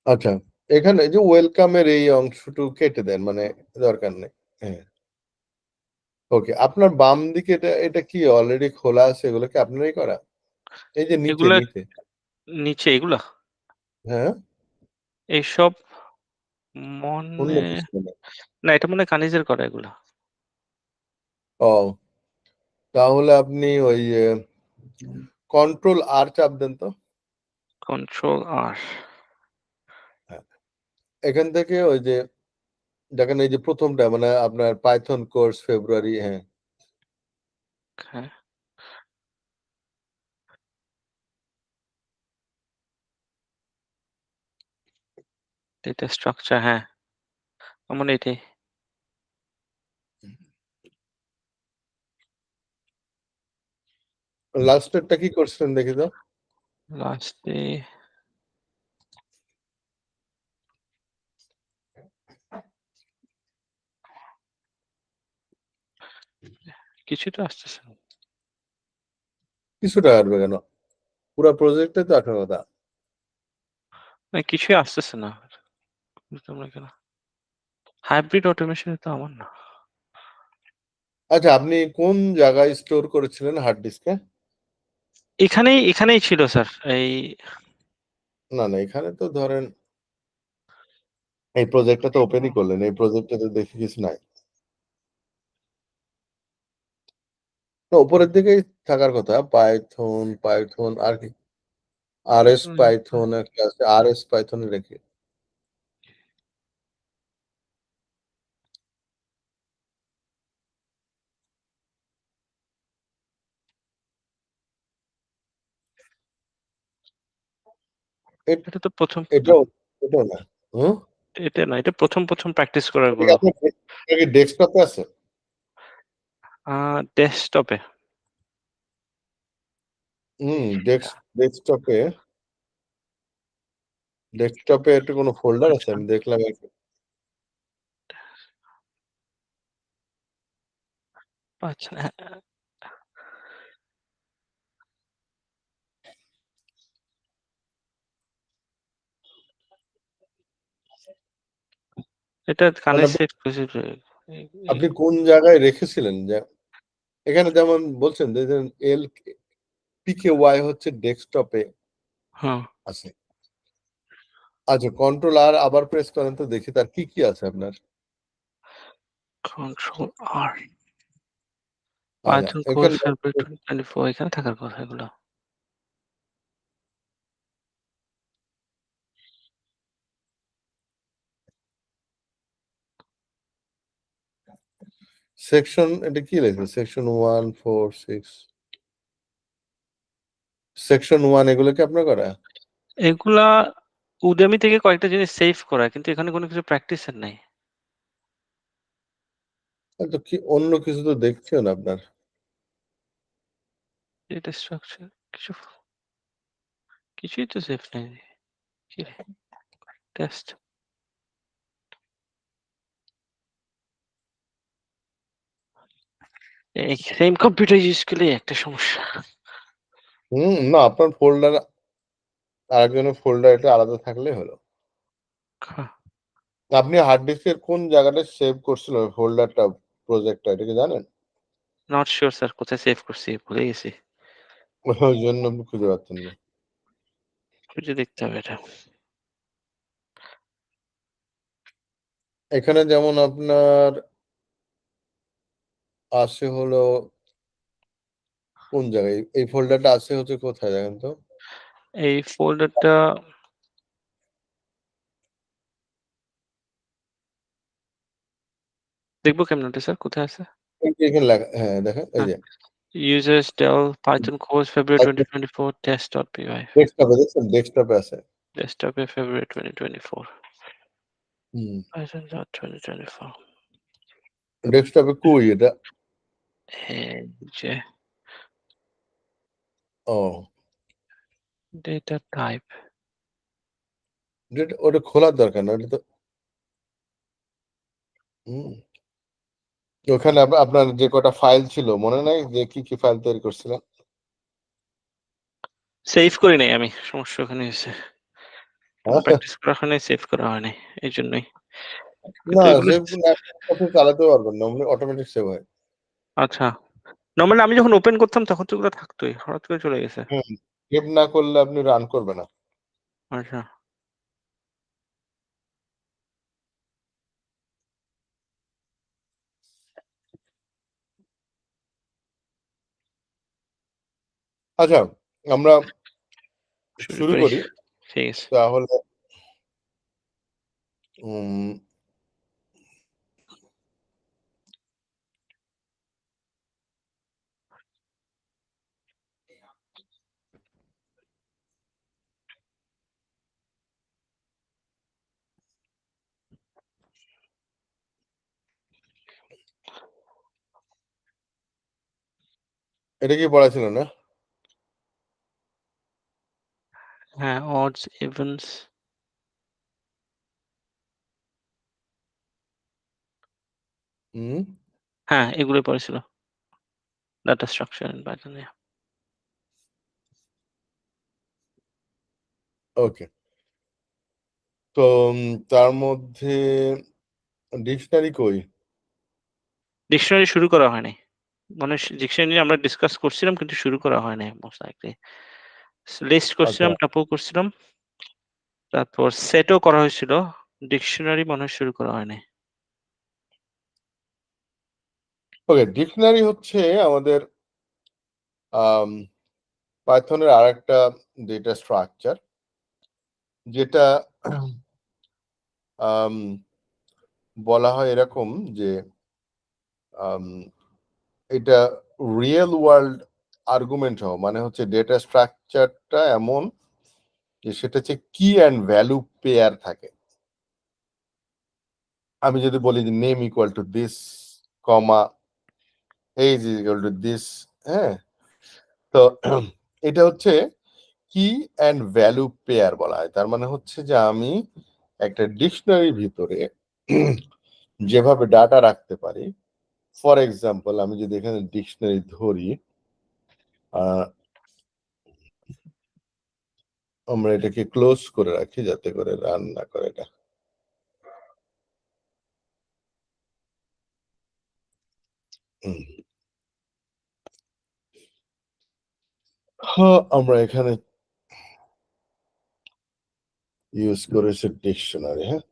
আচ্ছা, এখানে যে ওয়েলকাম এর এই অংশটুকু কেটে দেন, মানে দরকার নেই। হ্যাঁ, ওকে। আপনার বাম দিকে এটা কি অলরেডি খোলা আছে? এগুলো কি আপনারই করা? এই যে নিচে, এগুলা নিচে। নিচে এগুলা? হ্যাঁ, এইসব অন্য মনে কিছু না। না, এটা মনে হয় কানিজের করা এগুলা। ও, তাহলে আপনি ওই কন্ট্রোল আর চাপ দেন তো। কন্ট্রোল আর। হ্যাঁ, এখান থেকে ওই যে দেখেন এই যে ১ম টা মানে আপনার পাইথন কোর্স ফেব্রুয়ারি, হ্যাঁ। হ্যাঁ, ডেটা স্ট্রাকচার, হ্যাঁ। আমার মনে হয় এটাই। লাস্টেরটা কি করছিলেন দেখি তো? লাস্টে কিছুই তো আসতেছে না। কিছুটা আসবে কেন? পুরা প্রজেক্টে তো আসার কথা। না, কিছুই আসতেছে না। বুঝলাম না কেন? হাইব্রিড অটোমেশন তো আমার না। আচ্ছা, আপনি কোন জায়গায় স্টোর করেছিলেন হার্ড ডিস্কে? এখানেই ছিল স্যার। এই না, না, এখানে তো ধরেন এই প্রজেক্টটা তো ওপেনই হুম, করলেন। এই প্রজেক্টে তো দেখি কিছু নাই। না, উপরের দিকেই থাকার কথা। পাইথন, পাইথন আর কি? আরএস এখানে পাইথন একটা আছে। আরএস পাইথন রেখে। এট এটা তো প্রথম। এটাও এটাও না। হুম? এটা না, এটা প্রথম প্র্যাকটিস করার এটা কি গুলো। এটা কি ডেস্কটপে আছে? ডেস্কটপে। হুম, ডেস্কটপে একটা কোনো ফোল্ডার আছে? আচ্ছা, আমি দেখলাম আচ্ছা, হ্যাঁ, এটা মানে কানে সেট করেছি। আপনি কোন জায়গায় রেখেছিলেন? যে এখানে যেমন বলছেন যে এল পিকেওয়াই হচ্ছে ডেস্কটপে হ্যাঁ, আছে। আচ্ছা, কন্ট্রোল আর আবার প্রেস করেন তো দেখি তার কি, কি আছে আপনার? কন্ট্রোল আর। আচ্ছা, পাইথন কোর্স এখানে ফেব্রুয়ারি 2024 এখানে থাকার কথা এগুলো। সেকশন এটা কি লেখা? সেকশন 1, 4, 6, সেকশন 1 এগুলো কি আপনার করা? এগুলা উদ্যমী থেকে কয়েকটা জিনিস সেভ করা, কিন্তু এখানে কোনো কিছু প্র্যাকটিসের নাই। তো কি অন্য কিছু তো দেখছিও না আপনার। ডেটা স্ট্রাকচার কিছু, কিছুই তো সেভ নেই। কি রে? টেস্ট। এই সেম কম্পিউটার ইউজ করলে একটা সমস্যা। না, আপনার ফোল্ডার আরেকজনের ফোল্ডার এটা আলাদা থাকলেই হলো। আপনি হার্ড ডিস্কের কোন জায়গাটা সেভ করছিলেন ওই ফোল্ডারটা, প্রজেক্টটা, এটা কি জানেন? নট সিউর স্যার, কোথায় সেভ করছি ভুলে গেছি। ওই জন্য আপনি খুঁজে পাচ্ছেন না। খুঁজে দেখতে হবে এটা। এখানে যেমন আপনার আছে হলো কোন জায়গায়? এই ফোল্ডারটা আছে হচ্ছে কোথায় দেখেন তো? এই ফোল্ডারটা দেখবো কেমনে স্যার, কোথায় আছে? এই যে এখানে লেখা, হ্যাঁ, দেখেন এই হ্যাঁ, যে users Dell Python course February 2024 test.py। ডেস্কটপে দেখছেন? ডেস্কটপে আছে। desktop এ February 2024 হুম, Python 2024। ডেস্কটপে কই এটা? এই যে ও, ডেটা টাইপ। ওটা খোলার দরকার না। ওটা তো হুম, ওখানে আপনার যে কটা ফাইল ছিল মনে নাই যে কি, কি ফাইল তৈরি করছিলেন? সেভ করি নাই আমি, সমস্যা ওখানে হয়েছে। প্র্যাকটিস করা হয় নাই, সেভ করা হয় নাই। এইজন্যই। না, কিন্তু এগুলো সেভ আপনি চালাতেও পারবেন না। অটোমেটিক সেভ হয়। আচ্ছা। নরমালি আমি যখন ওপেন করতাম তখন তো এগুলো থাকতই। হঠাৎ করে চলে গেছে। হুম। সেভ না করলে আপনি রান করবে না। আচ্ছা। আচ্ছা, আমরা শুরু শুরু করি। করি। ঠিক আছে। তাহলে উম এটা কি পড়া ছিল না? হ্যাঁ, odds, evens হুম, হ্যাঁ, এগুলোই পড়েছিল। ডাটা স্ট্রাকচার এন্ড প্যাটার্ন এ। ওকে। তো তার মধ্যে ডিকশনারি কই? ডিকশনারি শুরু করা হয় নাই। মানে ডিকশনারি আমরা ডিসকাস করছিলাম কিন্তু শুরু করা হয় নাই মোস্ট লাইকলি। লিস্ট আচ্ছা, করছিলাম, টাপু করছিলাম। তারপর সেটও করা হয়েছিল। ডিকশনারি মনে হয় শুরু করা হয় নাই। ওকে। ডিকশনারি হচ্ছে আমাদের আম পাইথনের আরেকটা ডেটা স্ট্রাকচার যেটা আম বলা হয় এরকম যে আম এটা রিয়েল ওয়ার্ল্ড আর্গুমেন্ট সহ, মানে হচ্ছে ডেটা স্ট্রাকচারটা এমন যে সেটা হচ্ছে কি অ্যান্ড ভ্যালু পেয়ার থাকে। আমি যদি বলি যে name equal to this, comma age equal to this, হ্যাঁ? তো এটা হচ্ছে কি অ্যান্ড ভ্যালু পেয়ার বলা হয়। তার মানে হচ্ছে যে আমি একটা ডিকশনারির ভিতরে যেভাবে ডাটা রাখতে পারি, ফর এক্সাম্পল আমি যদি এখানে ডিকশনারি ধরি, আমরা এটাকে ক্লোজ করে রাখি যাতে করে রান না করে এটা। আমরা এখানে ইউজ করেছি ডিকশনারি, হ্যাঁ,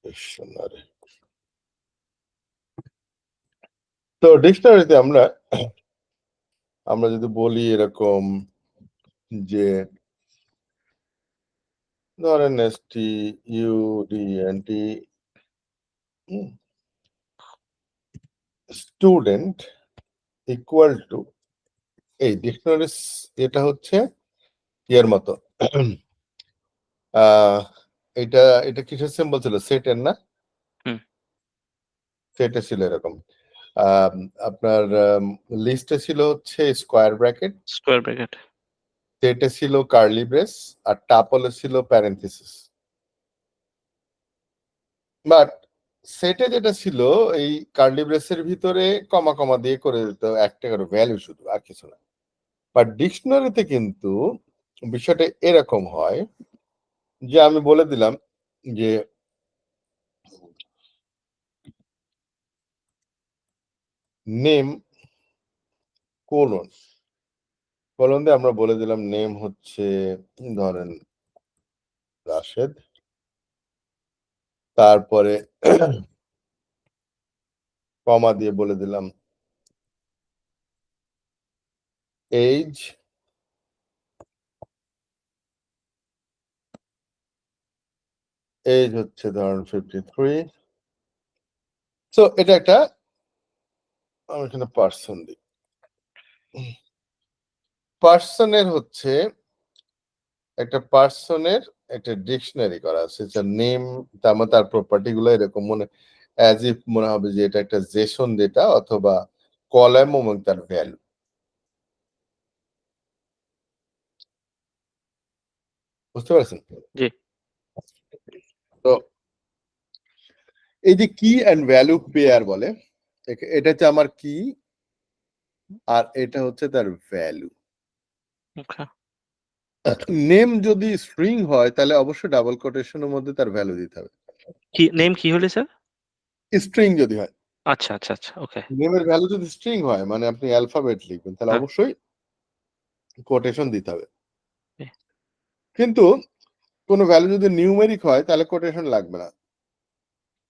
ডিকশনারি। তো ডিকশনারিতে আমরা যদি বলি এরকম যে ধরেন STUDENT স্টুডেন্ট ইকুয়াল টু এই ডিকশনারি, এটা হচ্ছে এর মতো আহ এটা এটা কিসের সিম্বল ছিল? সেটের না? হুম। সেটে ছিল এরকম। আপনার লিস্টে ছিল হচ্ছে স্কোয়ার ব্র্যাকেট, স্কয়ার ব্র্যাকেট। সেটে ছিল কার্লি ব্রেস, আর টাপলে ছিল প্যারেনথেসিস। বাট সেটে যেটা ছিল এই কার্লি ব্রেসের ভিতরে কমা কমা দিয়ে করে দিত একটা করে ভ্যালু শুধু, আর কিছু না। বাট ডিকশনারিতে কিন্তু বিষয়টা এরকম হয় যে আমি বলে দিলাম যে নেম কোলন, কোলন দিয়ে আমরা বলে দিলাম নেম হচ্ছে ধরেন রাশেদ, তারপরে কমা দিয়ে বলে দিলাম এইজ, এইজ হচ্ছে ধরেন 53। সো এটা একটা, আমি এখানে পার্সন দিই। পার্সনের হচ্ছে একটা পার্সনের একটা ডিকশনারি করা আছে, যার নেম, তার প্রপার্টি গুলো এরকম মনে অ্যাজ ইফ মনে হবে যে এটা একটা জেসন ডেটা অথবা কলাম এবং তার ভ্যালু। বুঝতে পারছেন? জি। তো এই যে কি অ্যান্ড ভ্যালু পেয়ার বলে, এটা হচ্ছে আমার কি আর এটা হচ্ছে তার ভ্যালু। ওকে। নেম যদি স্ট্রিং হয় তাহলে অবশ্যই ডাবল কোটেশনের মধ্যে তার ভ্যালু দিতে হবে। কি নেম কি হলে স্যার? স্ট্রিং যদি হয়, আচ্ছা আচ্ছা আচ্ছা ওকে নেমের ভ্যালু যদি স্ট্রিং হয় মানে আপনি অ্যালফাবেট লিখবেন তাহলে হ্যাঁ। অবশ্যই কোটেশন দিতে হবে। Okay. কিন্তু কোনো ভ্যালু যদি নিউমেরিক হয় তাহলে কোটেশন লাগবে না।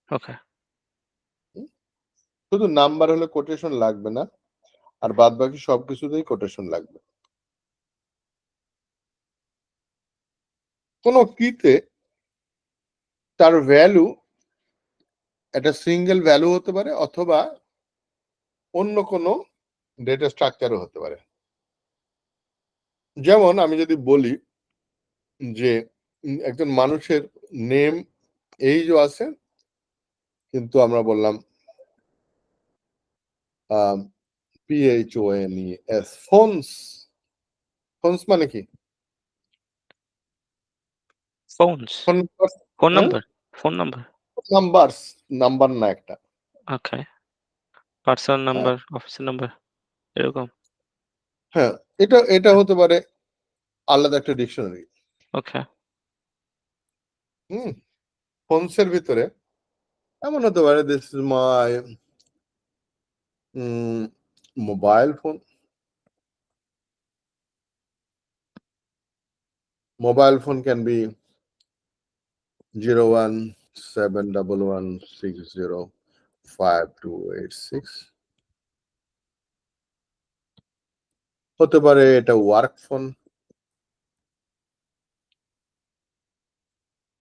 ওকে শুধু নাম্বার হলে কোটেশন লাগবে না, আর বাদ বাকি সবকিছুতেই কোটেশন লাগবে। কোনো কিতে তার ভ্যালু একটা সিঙ্গেল ভ্যালু হতে পারে অথবা অন্য কোনো ডেটা স্ট্রাকচারও হতে পারে। যেমন আমি যদি বলি যে একজন মানুষের নেম এইজও আছে, কিন্তু আমরা বললাম PHONES, ফোনস। ফোনস মানে কি? Phones phone phone number phone number numbers, number না একটা। ওকে পার্সোনাল হ্যাঁ, নাম্বার অফিসের নাম্বার এরকম হ্যাঁ, এটা এটা হতে পারে আলাদা একটা ডিকশনারি। ওকে হুম, ফোনসের ভিতরে এমন হতে পারে this is my mobile phone. Mobile phone can be 017111605286। হতে পারে এটা ওয়ার্ক ফোন।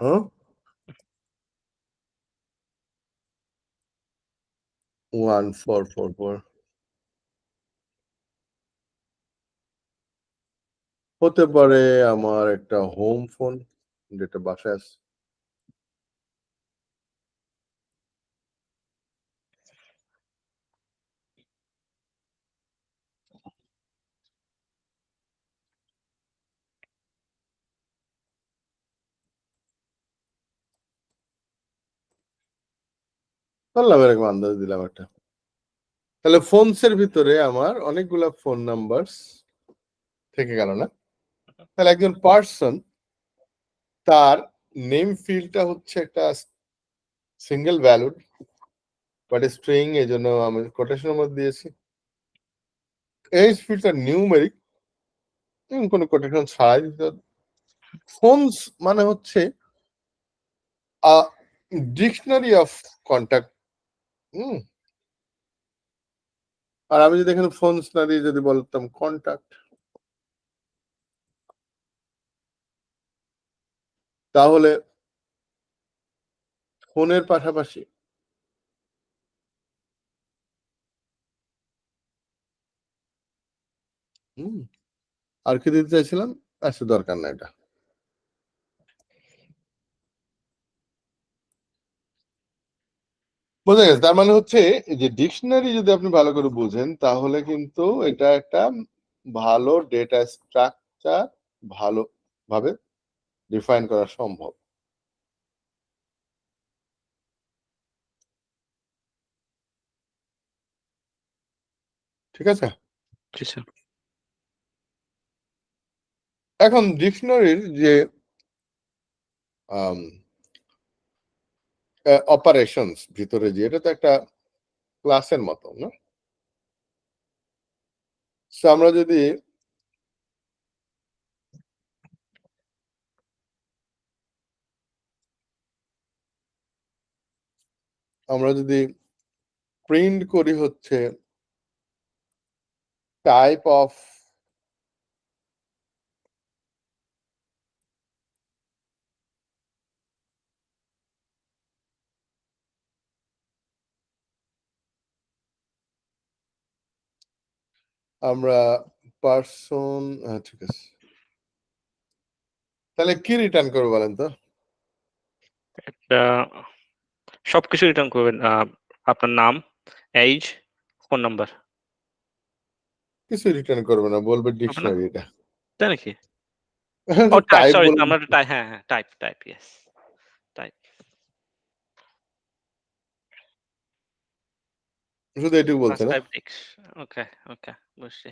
হ্যাঁ, 1444। হতে পারে আমার একটা হোম ফোন যেটা বাসায় আছে। বললাম এরকম আন্দাজ দিলাম একটা। তাহলে ফোনসের ভিতরে আমার অনেকগুলা ফোন নাম্বার থেকে গেল না? তাহলে একজন পার্সন তার নেম ফিল্ডটা হচ্ছে একটা সিঙ্গেল ভ্যালুড বাট স্ট্রিং, এই জন্য আমি কোটেশনের মধ্যে দিয়েছি। এজ ফিল্ডটা নিউমেরিক, কোনো কোটেশন ছাড়াই দিতে হবে। ফোনস মানে হচ্ছে ডিকশনারি অফ কন্ট্যাক্ট। হুম, আর আমি যদি এখানে ফোনস না দিয়ে যদি বলতাম কন্ট্যাক্ট, তাহলে ফোনের পাশাপাশি হুম আর কি দিতে চাইছিলাম? আচ্ছা, দরকার না এটা। বোঝা গেছে। তার মানে হচ্ছে যে ডিকশনারি যদি আপনি ভালো করে বুঝেন তাহলে কিন্তু এটা একটা ভালো ডেটা স্ট্রাকচার ভালোভাবে ডিফাইন করা সম্ভব। ঠিক আছে? জি স্যার এখন ডিকশনারির যে অপারেশনস ভিতরে যে এটা তো একটা ক্লাসের মতো না? So আমরা যদি প্রিন্ট করি হচ্ছে টাইপ অফ আমরা পার্সন, ঠিক আছে, তাহলে কি রিটার্ন করবো বলেন তো? একটা সবকিছু রিটার্ন করবেন আপনার নাম এইজ ফোন নাম্বার কিছু রিটার্ন করবে না, বলবে হবে না ডিকশনারি এটা। তাই নাকি ও টাইপ টাইপ সরি বলে আমরা টাইপ হ্যাঁ হ্যাঁ টাইপ টাইপ ইয়েস টাইপ শুধু এটুকু বলছে ফার্স্ট না? টাইপ টেক্স ওকে ওকে বুঝছি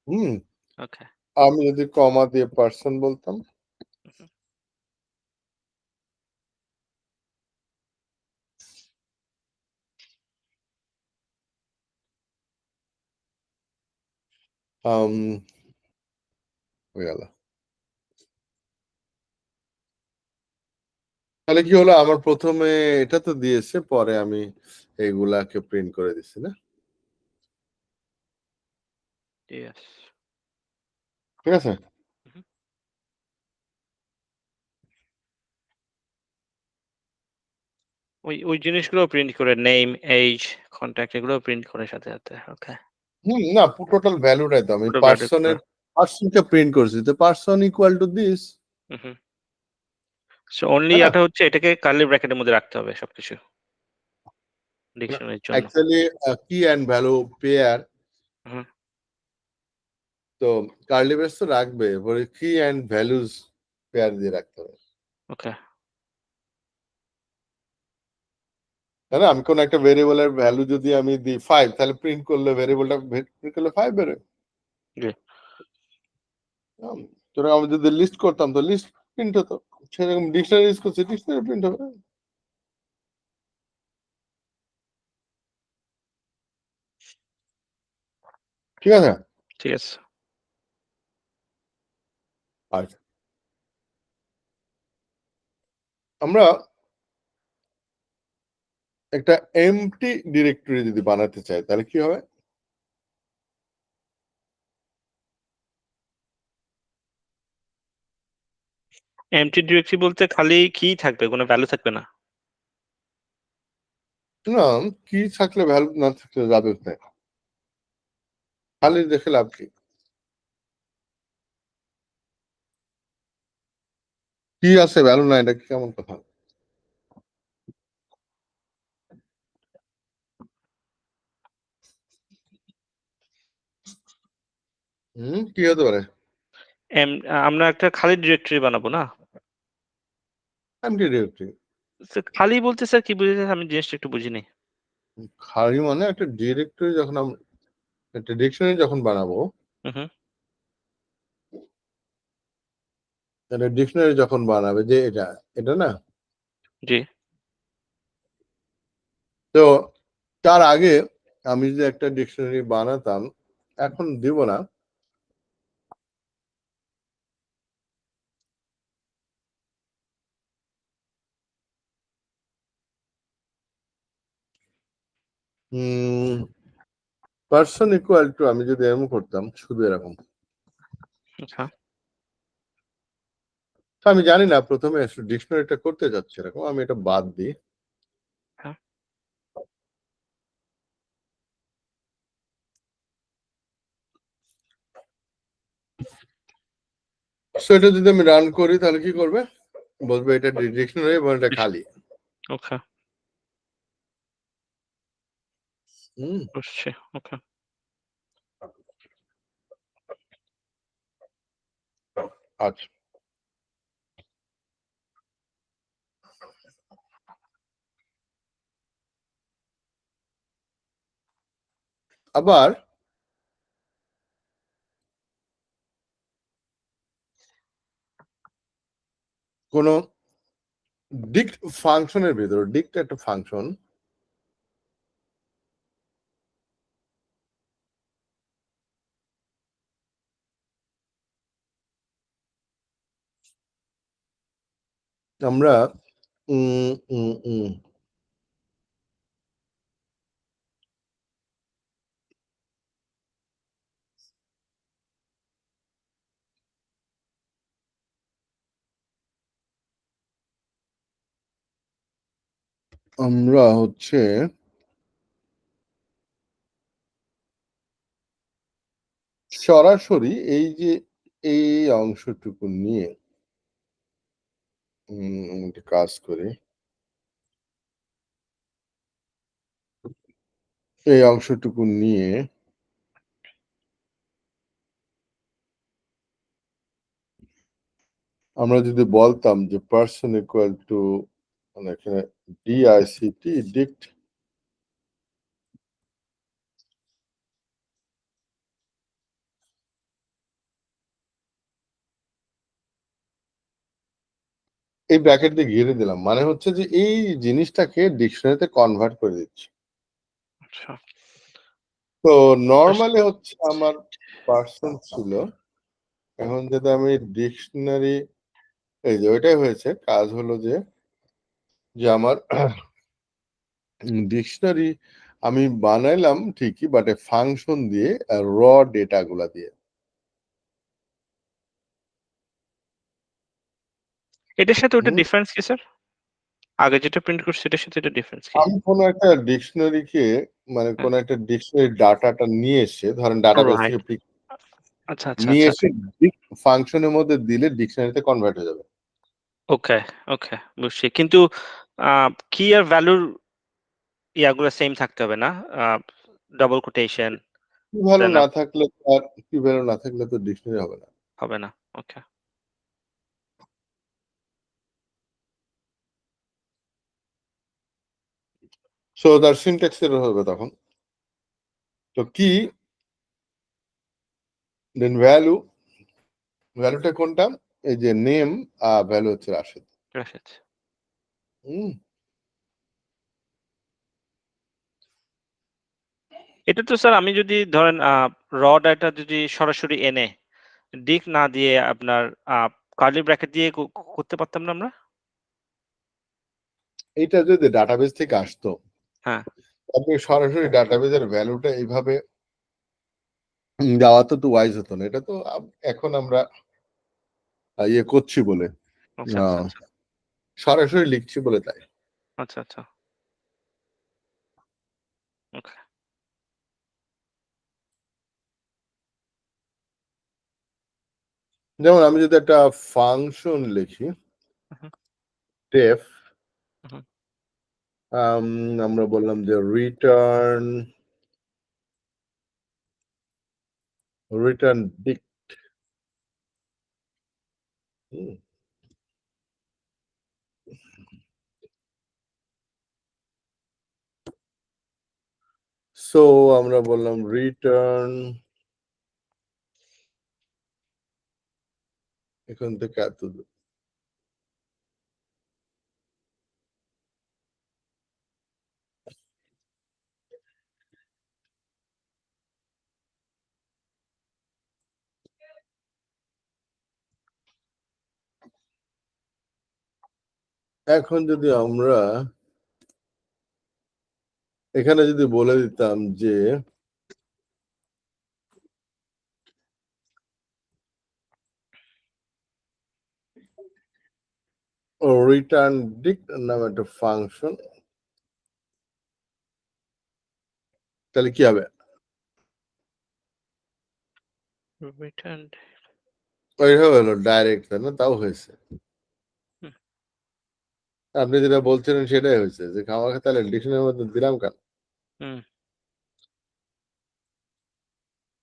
হুম, ওকে আমি যদি কমা দিয়ে পারসন বলতাম? উহু। আম হয়ে গেল। তাহলে কি হলো আমার ১ম এ এটা তো দিয়েছে, পরে আমি এগুলাকে প্রিন্ট করে দিছি, না? ইয়েস। ঠিক আছে? উহু। ওই জিনিসগুলোও প্রিন্ট করে নেম, এইজ, কনট্যাক্ট এগুলোও প্রিন্ট করে সাথে, সাথে। ওকে। না টোটাল ভ্যালুটাই তো আমি পুরো ভ্যালিড করে। পারসনকে প্রিন্ট করছি। তো পারসন ইকুয়াল টু দিস, উহু। সো অনলি তাই না? ইয়াটা হচ্ছে এটাকে কার্লি ব্র্যাকেটের মধ্যে রাখতে হবে সবকিছু। না ডিকশনারির জন্য। অ্যাকচুয়ালি কি অ্যান্ড ভ্যালু পেয়ার, উহু। তো কার্লি ব্রেস তো রাখবে। পরে কি অ্যান্ড ভ্যালুস পেয়ার দিয়ে রাখতে হবে। ওকে। তাই না? আমি কোন একটা ভেরিয়েবলের ভ্যালু যদি আমি দিই 5 তাহলে প্রিন্ট করলে ভেরিয়েবলটা প্রিন্ট করলে 5 বেরোয়। জি। হুম? সুতরাং আমি যদি লিস্ট করতাম তো লিস্ট প্রিন্ট হতো। সেরকম ডিকশনারি ইউজ করছি ডিকশনারি প্রিন্ট হবে। ঠিক আছে? ঠিক আছে। আচ্ছা। আমরা একটা এম্পটি ডিরেক্টরি যদি বানাতে চাই তাহলে কি হবে? এমপ্টি ডিরেক্টরি বলতে খালি কি থাকবে, কোনো ভ্যালু থাকবে না। না কি থাকলে ভ্যালু না থাকলে যাবে কোথায়? খালি দেখে লাভ কি? কি আছে ভ্যালু নাই, এটা কি কেমন কথা? কি হতে পারে? এম আমরা একটা খালি ডিরেক্টরি বানাবো না? Empty directory. খালি বলতে স্যার কি বুঝাইছেন আমি জিনিসটা একটু বুঝিনি। খালি মানে একটা ডিরেক্টরি যখন একটা ডিকশনারি যখন বানাবো, উহু। একটা ডিকশনারি যখন বানাবে যে এটা না? জি। তো তার আগে আমি যদি একটা ডিকশনারি বানাতাম, এখন দিব না। হুম, পারসন ইকুয়াল টু আমি যদি এরকম করতাম শুধু এরকম। আচ্ছা। তো আমি জানি না ১ম এ ডিকশনারিটা করতে যাচ্ছি এরকম। আমি এটা বাদ দিই। হ্যাঁ। সো এটা যদি আমি রান করি তাহলে কি করবে? বলবে এটা ডিকশনারি এবং এটা খালি। ওকে। হুম, বুঝছি। ওকে। আচ্ছা। আবার কোন ডিক্ট ফাংশনের ভিতরে ডিক্ট একটা ফাংশন, আমরা উম, উম, উম, আমরা হচ্ছে সরাসরি এই যে এই অংশটুকু নিয়ে একটা কাজ করি। এই অংশটুকু নিয়ে আমরা যদি বলতাম যে পারসন ইকুয়াল টু মানে এখানে ডিআইসিটি ডিক্ট এই ব্র্যাকেট দিয়ে ঘিরে দিলাম, মানে হচ্ছে যে এই জিনিসটাকে ডিকশনারিতে কনভার্ট করে দিচ্ছি। আচ্ছা তো নরমালি হচ্ছে আমার পার্সন ছিল, এখন যদি আমি ডিকশনারি, এই যে ওইটাই হয়েছে, কাজ হলো যে আমার ডিকশনারি আমি বানাইলাম ঠিকই, বাট ফাংশন দিয়ে র ডেটা গুলা দিয়ে। এটার সাথে ওটা হুম, ডিফারেন্স কি স্যার? আগে যেটা প্রিন্ট করছি এটার সাথে এটা ডিফারেন্স কি? আমি কোনো একটা ডিকশনারিকে, মানে হ্যাঁ, কোন একটা ডিকশনারি ডাটাটা নিয়ে এসে, ধরেন ডাটাবেস রাইট। থেকে পিক আচ্ছা, আচ্ছা, নিয়ে আচ্ছা। এসে ফাংশনের মধ্যে দিলে ডিকশনারিতে কনভার্ট হয়ে যাবে। ওকে, ওকে বুঝছি। কিন্তু কি আর ভ্যালুর ইয়াগুলো সেম থাকতে হবে না? আ ডাবল কোটেশন কি ভ্যালু দেন না থাকলে আর কি ভ্যালু না থাকলে তো ডিকশনারি হবে না। হবে না। ওকে। সো তার সিনট্যাক্স এরর হবে তখন। তো কি দেন ভ্যালু, ভ্যালুটা কোনটা? এই যে নেম, ভ্যালু হচ্ছে রাশেদ। রাশেদ। হুম, এটা তো স্যার আমি যদি ধরেন র ডাটা যদি সরাসরি এনে দিক না দিয়ে আপনার আ কার্লি ব্র্যাকেট দিয়ে করতে পারতাম না আমরা? এইটা যদি ডাটাবেস থেকে আসতো, হ্যাঁ, আপনি সরাসরি ডাটাবেজের ভ্যালুটা এইভাবে দেওয়া তো ওয়াইজ হতো না। এটা তো এখন আমরা ইয়ে করছি বলে, আচ্ছা, আ আচ্ছা, আচ্ছা, সরাসরি লিখছি বলে তাই। আচ্ছা, আচ্ছা। ওকে। যেমন আমি যদি একটা ফাংশন লিখি, উহু, ডেফ, উহু। আম আমরা বললাম যে রিটার্ন দিক। হুম, সো আমরা বললাম রিটার্ন, এখান থেকে এত দূর। এখন যদি আমরা এখানে যদি বলে দিতাম যে রিটার্ন দিক নামে একটা ফাংশন, তাহলে কি হবে? রিটার্ন ওইভাবে হলো ডাইরেক্ট, তাই না? তাও হয়েছে। হুম, আপনি যেটা বলছিলেন সেটাই হয়েছে, যে খামাখা তাহলে ডিকশনারির মধ্যে দিলাম কেন? হুম।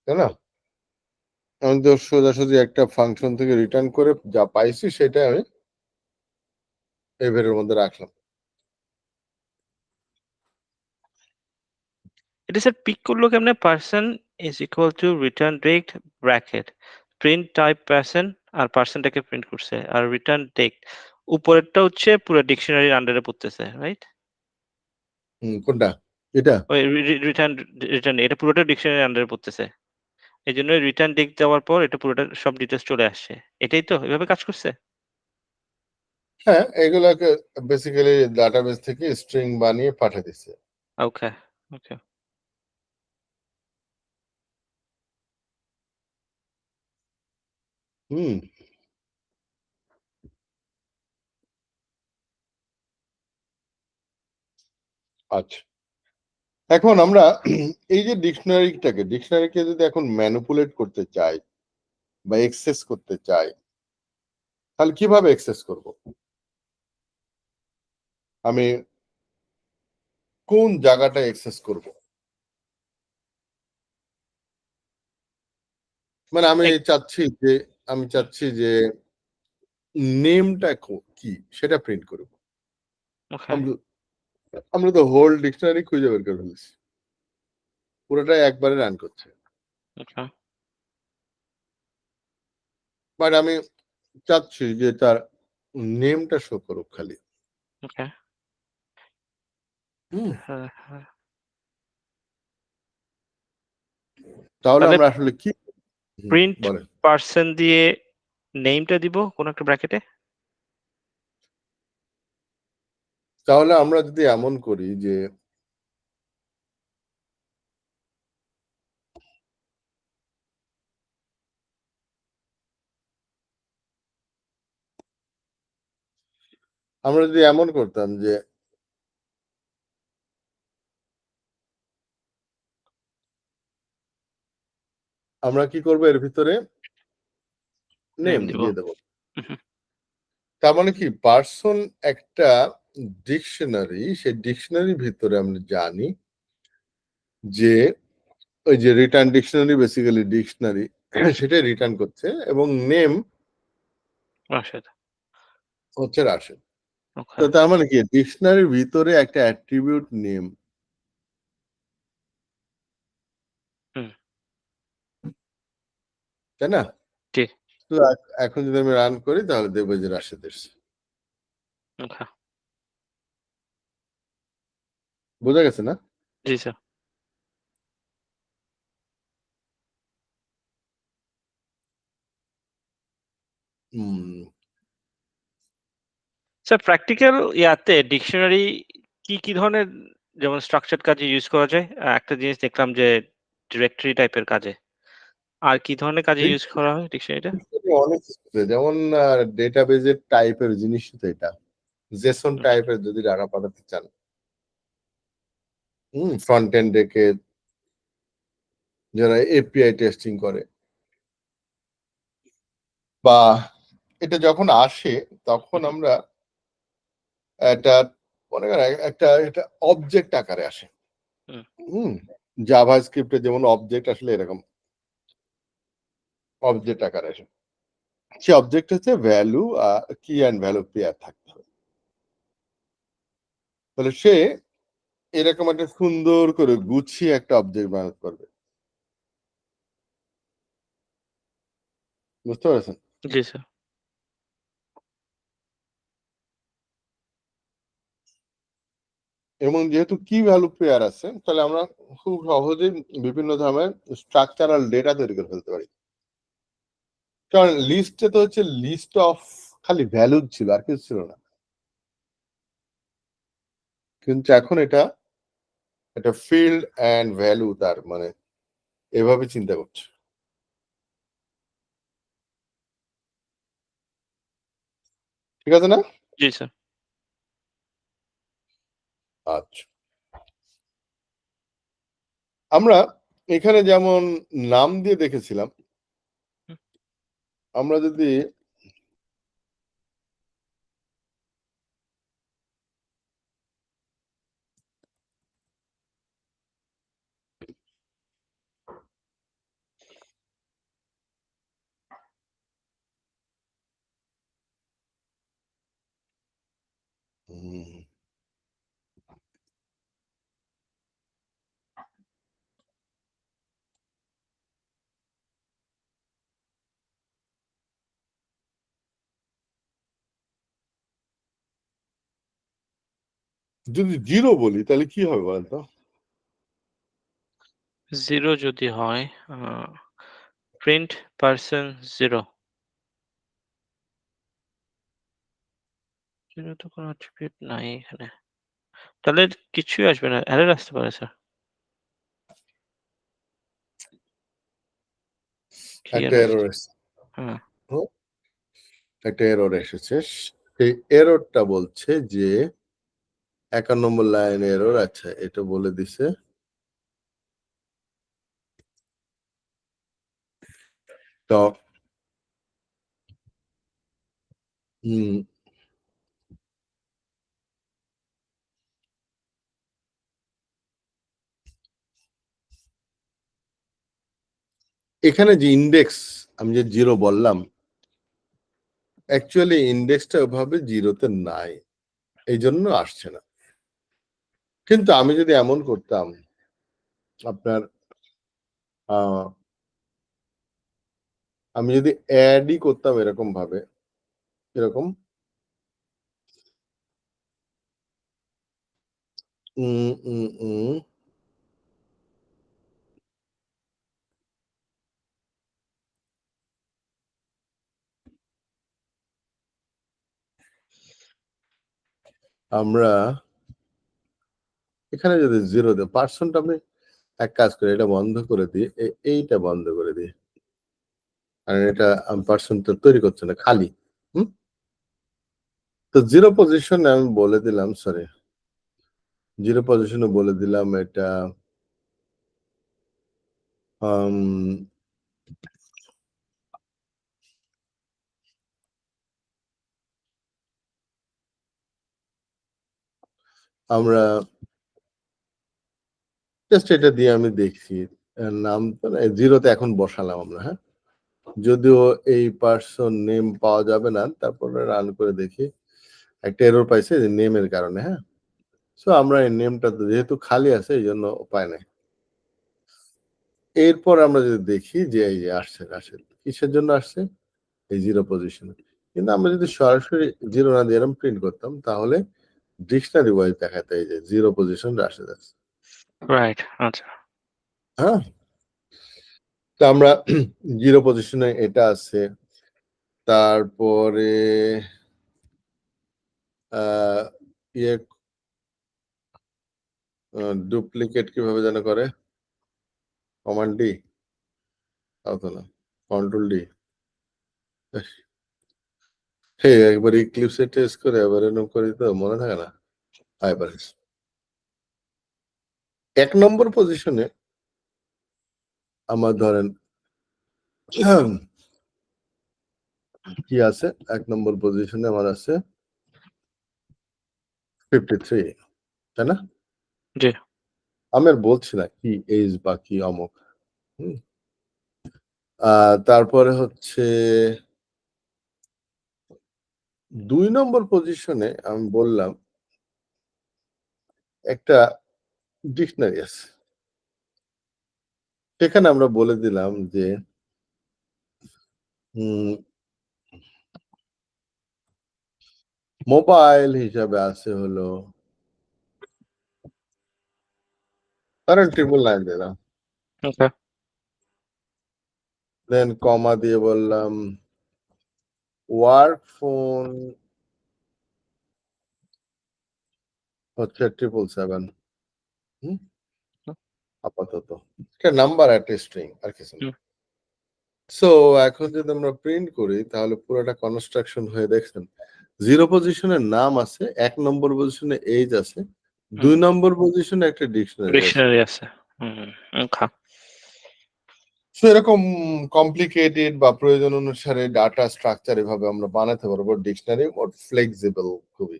তাই না? আমি তো সোজাসুজি একটা ফাংশন থেকে রিটার্ন করে যা পাইছি সেটাই আমি এই ভেরিয়েবলের মধ্যে রাখলাম। এটা স্যার পিক করলো কেমনে? Person is equal to return direct bracket print type person আর পারসনটাকে প্রিন্ট করছে আর রিটার্ন টেক্সট উপরেরটা হচ্ছে পুরো ডিকশনারির আন্ডারে পড়তেছে রাইট? কোনটা? এটা? ওই রিটার্ন রিটার্ন এটা পুরোটা ডিকশনারির আন্ডারে পড়তেছে। এজন্য রিটার্ন টেক্সট দেওয়ার পর এটা পুরোটা সব ডিটেইলস চলে আসছে। এটাই তো? এভাবে কাজ করছে? হ্যাঁ, এগুলাকে বেসিক্যালি ডাটাবেস থেকে স্ট্রিং বানিয়ে পাঠিয়ে দিচ্ছে। ওকে, ওকে। হুম, আচ্ছা। এখন আমরা এই যে ডিকশনারিকে যদি এখন ম্যানিপুলেট করতে চাই বা এক্সেস করতে চাই, তাহলে কিভাবে এক্সেস করব? আমি কোন জায়গাটা এক্সেস করব? মানে এক আমি হুম, চাচ্ছি যে নেমটা কি সেটা প্রিন্ট করব। ওকে, আমরা আমরা তো হোল ডিকশনারি খুঁজে বের করে ফেলেছি, পুরোটাই একবারে রান করছে। ওকে। বাট আমি চাচ্ছি যে তার নেমটা শো করুক খালি। ওকে। হুম? হ্যাঁ, হ্যাঁ। তাহলে তাহলে আমরা আসলে কি প্রিন্ট বলেন। পারসন দিয়ে নেমটা দিব কোন একটা ব্র্যাকেটে? তাহলে আমরা যদি এমন করি যে আমরা যদি এমন করতাম যে আমরা কি করব এর ভিতরে নেম নেম দিব। দিয়ে দেব। উহু, তার মানে কি পারসন একটা ডিকশনারি, সেই ডিকশনারির ভিতরে আমরা জানি যে ওই যে রিটার্ন ডিকশনারি বেসিক্যালি ডিকশনারি সেটাই রিটার্ন করছে এবং নেম রাশেদ। হচ্ছে রাশেদ। ওকে। তো তার মানে কি ডিকশনারির ভিতরে একটা অ্যাট্রিবিউট নেম, হুম, তাই না? জি, তো এখন যদি আমি রান করি তাহলে দেখবো যে রাশেদ এসছে। ওকে। বোঝা গেছে না? জি স্যার। হুম। স্যার প্র্যাকটিক্যাল ইয়াতে ডিকশনারি কি ধরনের যেমন স্ট্রাকচারড কাজে ইউজ করা যায়? একটা জিনিস দেখলাম যে ডিরেক্টরি টাইপের কাজে। আর কি ধরনের কাজে ইউজ করা হয় ডিকশনারিটা? অনেক কিছুতে যেমন ডেটাবেজের টাইপের জিনিস তো এটা। জেসন হুম, টাইপের যদি ডাটা পাঠাতে চান। ফ্রন্ট এন্ড রেখে যারা এপিআই টেস্টিং করে বা এটা যখন আসে তখন উহু, আমরা একটা মনে করেন একটা এটা অবজেক্ট আকারে আসে। হুম, হুম? জাভাস্ক্রিপ্টে যেমন অবজেক্ট আসলে এরকম অবজেক্ট আকারে আসে। সে অবজেক্ট হচ্ছে ভ্যালু কি অ্যান্ড ভ্যালু পেয়ার থাকতে হবে। তাহলে সে এরকম একটা সুন্দর করে গুছিয়ে একটা অবজেক্ট বানাতে পারবে। বুঝতে পেরেছেন? জি স্যার। এবং যেহেতু কি ভ্যালু পেয়ার আছে তাহলে আমরা খুব সহজেই বিভিন্ন ধরনের স্ট্রাকচারাল ডেটা তৈরি করে ফেলতে পারি। কারণ লিস্টে তো হচ্ছে লিস্ট অফ খালি ভ্যালু ছিল আর কিছু ছিল না। কিন্তু এখন এটা একটা ফিল্ড অ্যান্ড ভ্যালু তার মানে এভাবে চিন্তা করছে। ঠিক আছে না? জি স্যার। আচ্ছা। আমরা এখানে যেমন নাম দিয়ে দেখেছিলাম, হুম, আমরা যদি হুম, যদি 0 বলি তাহলে কি হবে বলেন তো? 0 যদি হয় প্রিন্ট পারসন 0। 0 তো কোনো অ্যাট্রিবিউট নাই এখানে। তাহলে কিছুই আসবে না। এরর আসতে পারে স্যার। কি একটা এরর এরর আসছে? এসছে। হ্যাঁ, হুম, একটা এরর এসেছে। সেই এররটা বলছে যে ৫১ নম্বর লাইন এরর আচ্ছা এটা বলে দিছে। তো হুম, এখানে যে ইনডেক্স আমি যে 0 বললাম, অ্যাকচুয়ালি ইনডেক্সটা ওভাবে 0 তে নাই। এইজন্য আসছে না। কিন্তু আমি যদি এমন করতাম আপনার আ আমি যদি এডই করতাম এরকম ভাবে, এরকম আমরা এখানে যদি 0 দেই, পার্সনটা আমি এক কাজ করি, এটা বন্ধ করে দিই, এইটা বন্ধ করে দিই। কারণ এটা পার্সনটা তৈরি করছে না, খালি। হুম? তো 0 পজিশনে আমি বলে দিলাম, সরি, 0 পজিশনে বলে দিলাম এটা আম আমরা জাস্ট এটা দিয়ে আমি দেখছি। নাম তো 0 তে এখন বসালাম আমরা, হ্যাঁ? যদিও এই পারসন নেম পাওয়া যাবে না, তারপরে রান করে দেখি। একটা এরর পাইছে যে নেমের কারণে, হ্যাঁ? সো আমরা এই নেমটা যেহেতু খালি আছে এইজন্য উপায় নাই। এরপর আমরা যদি দেখি যে এই যে আসছে। কিসের জন্য আসছে? এই 0 পজিশনে। কিন্তু আমরা যদি সরাসরি 0 না দিয়ে এরকম প্রিন্ট করতাম তাহলে ডিকশনারি ওয়াইজ দেখাতো এই যে 0 পজিশন রাশে যাচ্ছে। রাইট, আচ্ছা। হ্যাঁ? তো আমরা 0 পজিশনে এটা আছে। তারপরে আ ইয়ে ডুপ্লিকেট কিভাবে যেন করে? Command D? তাও তো না। Control D. হ্যাঁ, একবার ইক্লিপসে টেস্ট করে আবার এরকম করি তো মনে থাকে না? এবার ১ নম্বর পজিশনে আমার ধরেন কি আছে? ১ নম্বর পজিশনে আমার আছে 53, তাই না? জি। আমি আর বলছি না কি এইজ বা কি অমুক। হুম? তারপরে হচ্ছে ২ নম্বর পজিশনে আমি বললাম একটা ডিকশনারি আছে। সেখানে আমরা বলে দিলাম যে হুম, মোবাইল হিসাবে আছে হলো ধরেন 999 দিলাম। ওকে। দেন কমা দিয়ে বললাম ওয়ার্ক ফোন হচ্ছে 777। হুম? আপাতত। একটা নাম্বার একটা স্ট্রিং আর কিছু না। হুম, সো এখন যদি আমরা প্রিন্ট করি তাহলে পুরোটা কনস্ট্রাকশন হয়ে দেখছেন 0 পজিশনের নাম আছে, ১ নম্বর পজিশনে এইজ আছে, হুম। ২ নম্বর পজিশনে একটা ডিকশনারি আছে। ডিকশনারি আছে। হুম, ওকে। সো এরকম কমপ্লিকেটেড বা প্রয়োজন অনুসারে ডাটা স্ট্রাকচার এভাবে আমরা বানাতে পারবো। ডিকশনারি মোর ফ্লেক্সিবল খুবই।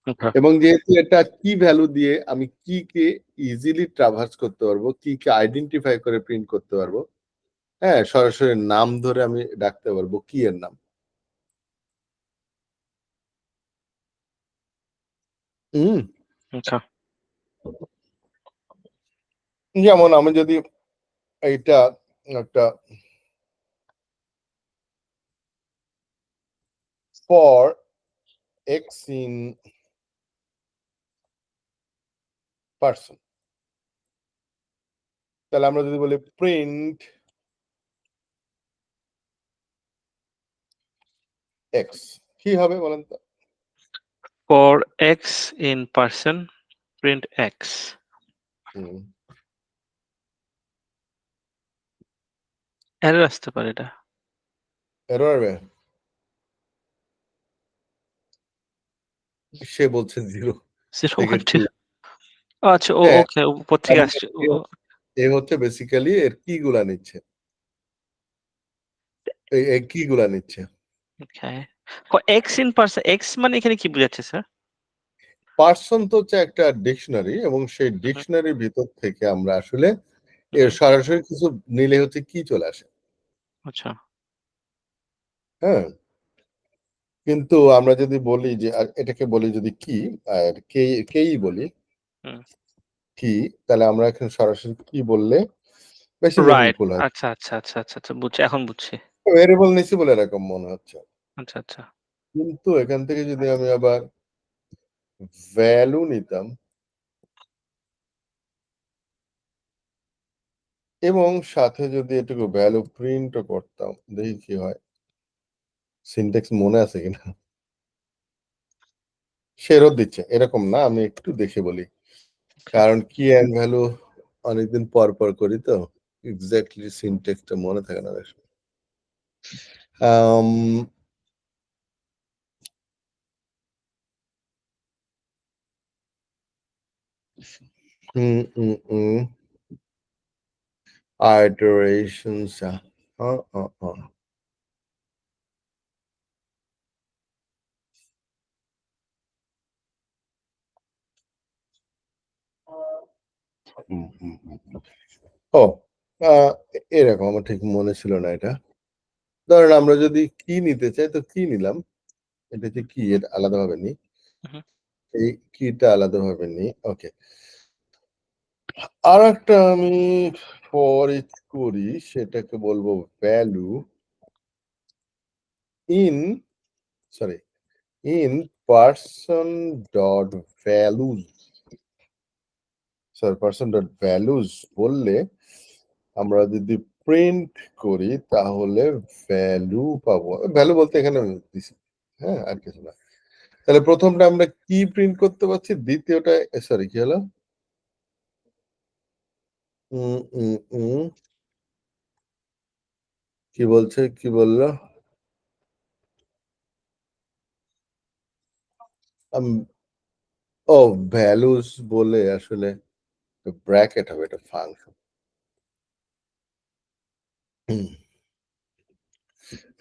ওকে। এবং যেহেতু এটা কি ভ্যালু দিয়ে আমি কি কে ইজিলি ট্রাভার্স করতে পারবো, কি কে আইডেন্টিফাই করে প্রিন্ট করতে পারবো। হ্যাঁ, সরাসরি নাম ধরে আমি ডাকতে পারবো কি এর নাম। হুম? ওকে। যেমন আমি যদি এইটা একটা ফর এক্স ইন পারসন, তাহলে আমরা যদি বলি প্রিন্ট এক্স, কি হবে বলেন তো? For x in person, print x. Hmm, error আসতে পারে এটা। এরর আসবে? সে বলছে 0 থেকে 2। 0.2। আচ্ছা, হ্যাঁ, ওকে, উপর তার থেকে মানে আসছে। এ হচ্ছে বেসিক্যালি এর কি গুলা নিচ্ছে। এই কি গুলা নিচ্ছে। ওকে। এক্স ইন পারসন, এক্স মানে এখানে কি বোঝাচ্ছে স্যার? পারসন তো হচ্ছে একটা ডিকশনারি এবং সেই হুম, ডিকশনারির ভিতর থেকে আমরা আসলে এর হুম, সরাসরি কিছু নিলে হচ্ছে কি চলে আসে। আচ্ছা। হ্যাঁ? কিন্তু আমরা যদি বলি যে এটাকে বলি যদি কি আর কেই বলি হুম। কি, তাহলে আমরা এখানে সরাসরি কি বললে বেশি রাইট। মিনিংফুল হয়। আচ্ছা, আচ্ছা, আচ্ছা, আচ্ছা, আচ্ছা, বুঝছি, এখন বুঝছি। ভেরিয়েবল নিছি বলে এরকম মনে হচ্ছে। আচ্ছা, আচ্ছা। কিন্তু এখান থেকে যদি আমি আবার ভ্যালু নিতাম এবং সাথে যদি এটুকু ভ্যালু প্রিন্টও করতাম, দেখি কি হয়। সিনট্যাক্স মনে আছে কিনা? ফেরত দিচ্ছে এরকম না, আমি একটু দেখে বলি। কারণ কি এন্ড ভ্যালু অনেকদিন পর করি তো এক্স্যাক্টলি সিনট্যাক্সটা মনে থাকে না অনেক সময়। আম iterations uh, uh, uh. ও এরকম আমার ঠিক মনে ছিল না এটা। ধরেন আমরা যদি কি নিতে চাই তো কি নিলাম, এটা হচ্ছে কি, এটা আলাদাভাবে নিই। এই কিটা আলাদাভাবে নিই। ওকে। আরেকটা আমি ফর ইচ করি, সেটাকে বলবো value in sorry in person dot values. Sorry person dot values বললে আমরা যদি প্রিন্ট করি তাহলে ভ্যালু পাবো। ভ্যালু বলতে এখানে দিছি, হ্যাঁ আর কিছু না। তাহলে প্রথমটা আমরা কি প্রিন্ট করতে পারছি, দ্বিতীয়টা সরি কি হলো, কি বলছে, কি বললো, ও ভ্যালুস বলে আসলে ব্র্যাকেট হবে, এটা ফাংশন।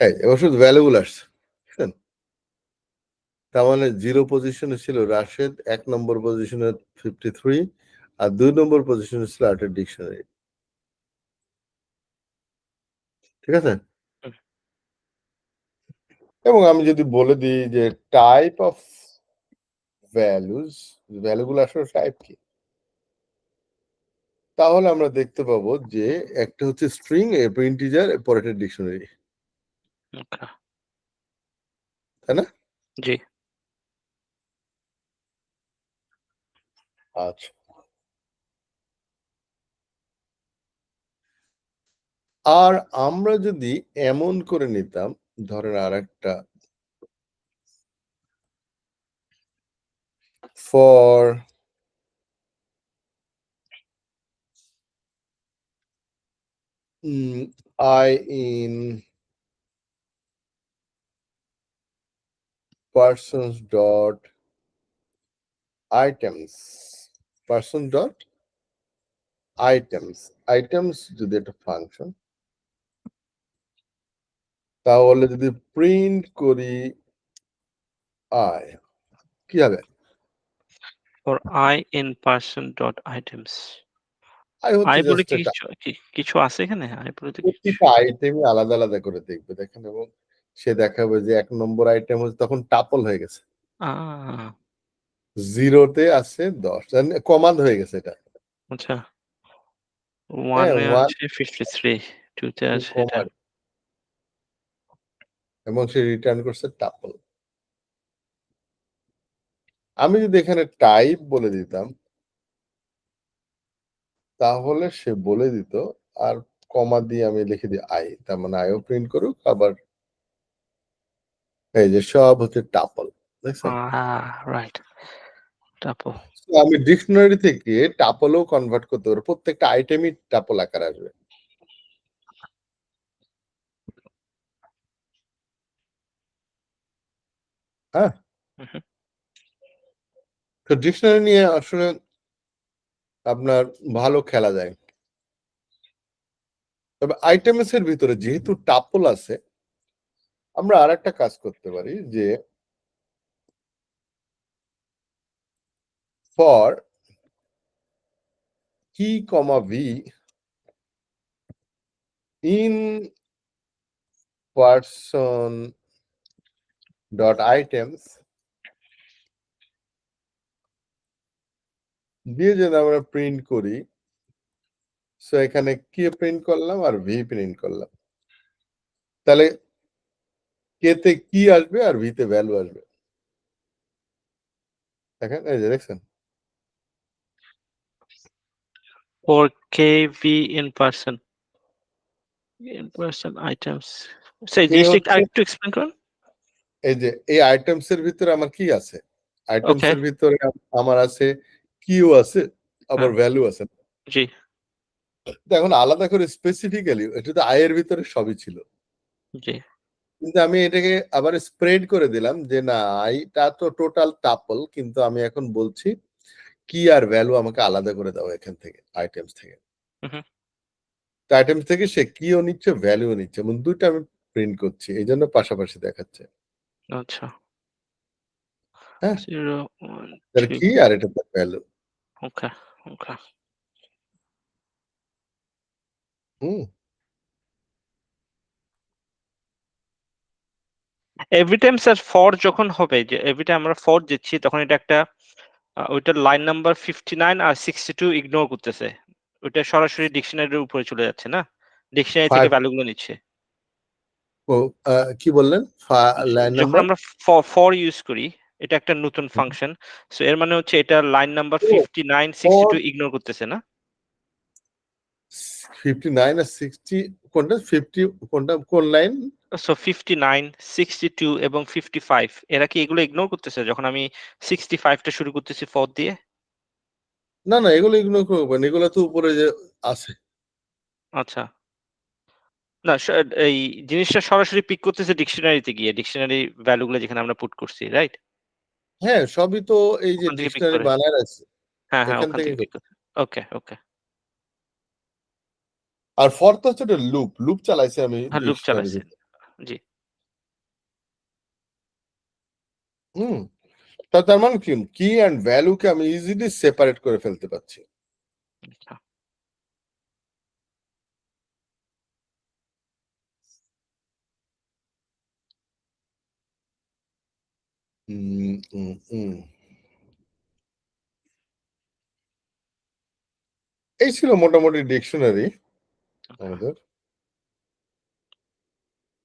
এই এবার শুধু ভ্যালুগুলো আসছে, বুঝছেন? তার মানে 0 পজিশনে ছিল রাশেদ, 1 নম্বর পজিশনে 53 আর 2 নম্বর পজিশনে ছিল আর্টের ডিকশনারি। ঠিক আছে? এবং আমি যদি বলে দিই যে টাইপ অফ ভ্যালুস, ভ্যালুগুলো আসলে টাইপ কি, তাহলে আমরা দেখতে পাবো যে একটা হচ্ছে স্ট্রিং, এরপর ইন্টিজার, এরপর একটা ডিকশনারি। তাই না? জি। আচ্ছা। আর আমরা যদি এমন করে নিতাম, ধরেন আরেকটা for I in persons dot items, person dot items যদি একটা ফাংশন, তাহলে যদি প্রিন্ট করি আই, কি হবে? For I in person dot items. I হচ্ছে I বলে জাস্ট কি একটা, কিছু আছে এখানে? I বলে তো কিছু প্রতিটা আইটেমই আলাদা আলাদা করে দেখবে দেখেন, এবং সে দেখাবে যে 1 নম্বর আইটেম হচ্ছে তখন টাপল হয়ে গেছে, আ 0 তে আছে 10, কমান্ড হয়ে গেছে এটা। আচ্ছা। হ্যাঁ 1 এ 1 আছে 53, 2 তে আছে এটা। কমান্ড, এবং সে রিটার্ন করছে টাপল। আমি যদি এখানে টাইপ বলে দিতাম তাহলে সে বলে দিত, আর কমা দিয়ে আমি লিখে দিই আই, তার মানে আইও প্রিন্ট করুক, আবার এই যে সব হচ্ছে টাপল, দেখছেন? রাইট। টাপল। So, আমি ডিকশনারি থেকে টাপলও কনভার্ট করতে পারবো, প্রত্যেকটা আইটেমই টাপল আকার আসবে। হ্যাঁ, উহু। তো ডিকশনারি নিয়ে আসলে আপনার ভালো খেলা যায়। তবে আইটেমস এর ভিতরে যেহেতু টাপল আছে, আমরা আরেকটা কাজ করতে পারি যে for key comma v in person dot items দিয়ে যদি আমরা প্রিন্ট করি, সো এখানে কে প্রিন্ট করলাম আর ভি প্রিন্ট করলাম, তাহলে কে তে কি আসবে আর ভি তে ভ্যালু আসবে। দেখেন এই যে দেখছেন, for KV in person items সেই কে জিনিসটা হচ্ছে আরেকটু এক্সপ্লেন করুন। এই যে এই আইটেমস এর ভিতরে আমার কি আছে? আইটেমস ওকে, এর ভিতরে আমার আছে কিউ আছে, আবার হ্যাঁ, ভ্যালু আছে। জি, তো এখন আলাদা করে স্পেসিফিক্যালি এটা তো আয়ের ভিতরে সবই ছিল। জি, কিন্তু আমি এটাকে আবার স্প্রেড করে দিলাম যে না আইটা তো টোটাল টাপল কিন্তু আমি এখন বলছি কি আর ভ্যালু আমাকে আলাদা করে দাও এখান থেকে আইটেমস থেকে। উহু, তো আইটেমস থেকে সে কিও নিচ্ছে ভ্যালুও নিচ্ছে এবং ২ টা আমি প্রিন্ট করছি। এইজন্য পাশাপাশি দেখাচ্ছে। আচ্ছা। হ্যাঁ? 0, 1, তার 2 কি আর এটা তার value. Okay, okay. Hmm? Every time sir for যখন হবে যে এভরি টাইম আমরা ফর দিচ্ছি তখন এটা একটা ওইটার লাইন নাম্বার 59 আর 62 ইগনোর করতেছে। ওইটা সরাসরি ডিকশনারির উপরে চলে যাচ্ছে না? ডিকশনারি থেকে 5 ভ্যালু গুলো নিচ্ছে। ও কি বললেন? লাইন যখন নাম্বার? আমরা ফর ইউজ করি, এটা একটা নতুন ফাংশন। সো এর মানে হচ্ছে এটা লাইন নাম্বার ও 59, ফর 62 ইগনোর করতেছে না? 59 আর 60 কোনটা? 50 কোনটা কোন লাইন? সো 59, 62 এবং 55 এরা কি এগুলো ইগনোর করতেছে যখন আমি 65 টা শুরু করতেছি ফর দিয়ে? না, না এগুলো ইগনোর করবেন। এগুলো তো উপরে যে আছে। আচ্ছা। না এই জিনিসটা সরাসরি পিক করতেছে ডিকশনারিতে গিয়ে। ডিকশনারি ভ্যালু গুলো যেখানে আমরা পুট করছি, রাইট? হ্যাঁ, সবই তো এই যে ওখান থেকে পিক ডিকশনারি করে। বানায় রাখছে। হ্যাঁ, হ্যাঁ, এখান ওখান থেকে থেকে পিক করে। ওকে, ওকে। আর ফর তো হচ্ছে একটা লুপ। লুপ চালাইছি আমি হ্যাঁ, লুপ ডিকশনারির চালাইছেন। ভিতরে। জি। হুম? তার মানে কি? কি অ্যান্ড ভ্যালু কে আমি ইজিলি সেপারেট করে ফেলতে পারছি। আচ্ছা। হুম, হুম, হুম। এই ছিল মোটামুটি ডিকশনারি ওকে। আমাদের।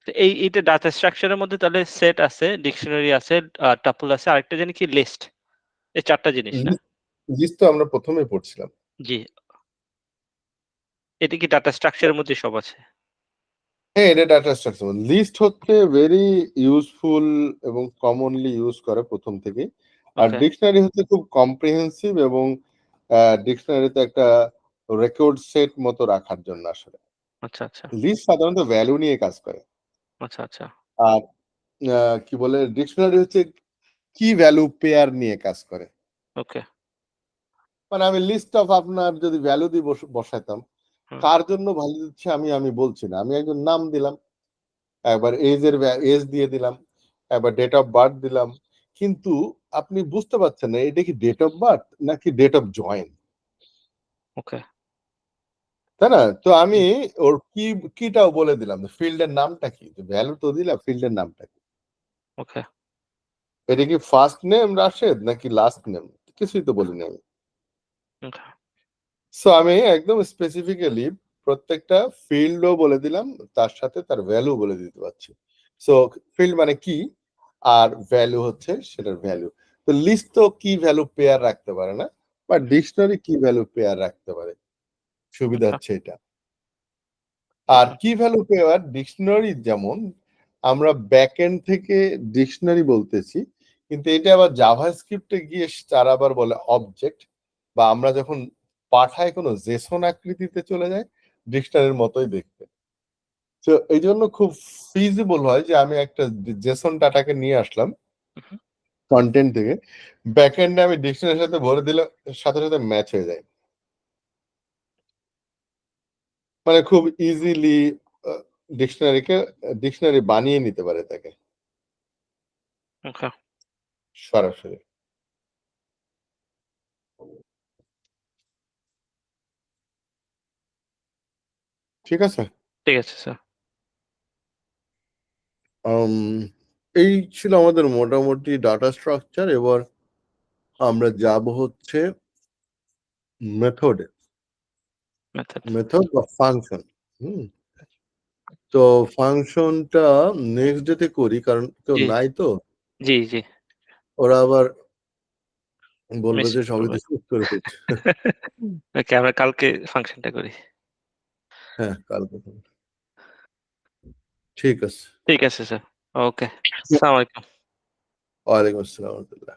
তো এইটা ডাটা স্ট্রাকচার এর মধ্যে তাহলে সেট আছে, ডিকশনারি আছে, টাপল আছে, আরেকটা জানি কি লিস্ট। এই ৪ টা জিনিস না? লিস্ট লিস্ট তো আমরা ১ম এই পড়ছিলাম। জি। এটা কি ডাটা স্ট্রাকচার এর মধ্যে সব আছে? হ্যাঁ, এটা ডাটা স্ট্রাকচার। লিস্ট হচ্ছে ভেরি ইউজফুল এবং কমনলি ইউজ করে ১ম থেকেই। আর ওকে। ডিকশনারি হচ্ছে খুব কম্প্রিহেন্সিভ এবং ডিকশনারিতে একটা রেকর্ড সেট মতো রাখার জন্য আসলে। আচ্ছা, আচ্ছা। লিস্ট সাধারণত ভ্যালু নিয়ে কাজ করে। আচ্ছা, আচ্ছা। আর কি বলে ডিকশনারি হচ্ছে কি ভ্যালু পেয়ার নিয়ে কাজ করে। ওকে। মানে আমি লিস্ট অফ আপনার যদি ভ্যালু দিয়ে বসাইতাম, হুম, কার জন্য ভ্যালু দিচ্ছি আমি বলছি না। আমি একজন নাম দিলাম। একবার এজ দিয়ে দিলাম, একবার ডেট অফ বার্থ দিলাম। কিন্তু আপনি বুঝতে পারছেন না এটা কি ডেট অফ বার্থ নাকি ডেট অফ জয়েন, ওকে। তাই না? তো আমি হুম, ওর কিটাও বলে দিলাম। ফিল্ডের নামটা কি? ভ্যালু তো দিলাম, ফিল্ডের নামটা কি? ওকে, এটা কি ফার্স্ট নেম রাশেদ নাকি লাস্ট নেম? কিছুই তো বলিনি আমি। ওকে, সো আমি একদম স্পেসিফিক্যালি প্রত্যেকটা ফিল্ডও বলে দিলাম, তার সাথে তার ভ্যালু বলে দিতে পারছি। সো ফিল্ড মানে কি আর ভ্যালু হচ্ছে সেটার ভ্যালু। তো লিস্ট তো কি ভ্যালু পেয়ার রাখতে পারে না বা ডিকশনারি কি ভ্যালু পেয়ার রাখতে পারে। সুবিধা ওকে, হচ্ছে এটা। আর ওকে, কি ভ্যালু পেয়ার ডিকশনারি যেমন আমরা ব্যাকএন্ড থেকে ডিকশনারি বলতেছি। কিন্তু এটা আবার জাভাস্ক্রিপ্টে গিয়ে তারা আবার বলে অবজেক্ট বা আমরা যখন পাঠাই কোনো জেসন আকৃতিতে চলে যায় ডিকশনারির মতোই দেখতে। তো এইজন্য খুব ফিজিবল হয় যে আমি একটা জেসন ডাটাকে নিয়ে আসলাম উহু, কনটেন্ট থেকে। ব্যাকএন্ডে আমি ডিকশনারির সাথে ভরে দিলে সাথে ম্যাচ হয়ে যায়। মানে খুব ইজিলি আ ডিকশনারি বানিয়ে নিতে পারে তাকে ওকে। সরাসরি। ঠিক আছে? ঠিক আছে স্যার। আম এই ছিল আমাদের মোটামুটি ডাটা স্ট্রাকচার। এবার আমরা যাবো হচ্ছে মেথডে। মেথড। মেথড বা ফাংশন। হুম? তো ফাংশনটা নেক্সট ডে তে করি কারণ কেউ জি, নাই তো। জি, জি। ওরা আবার বলবো যে মিস সবই করবে। তো সুন্দর হয়েছে। ওকে, আমরা কালকে ফাংশনটা করি। হ্যাঁ, কালকে করব। ঠিক আছে। ঠিক আছে স্যার। ওকে। আসসালামু আলাইকুম। ওয়ালাইকুম আসসালাম ওয়া রাহমাতুল্লাহ।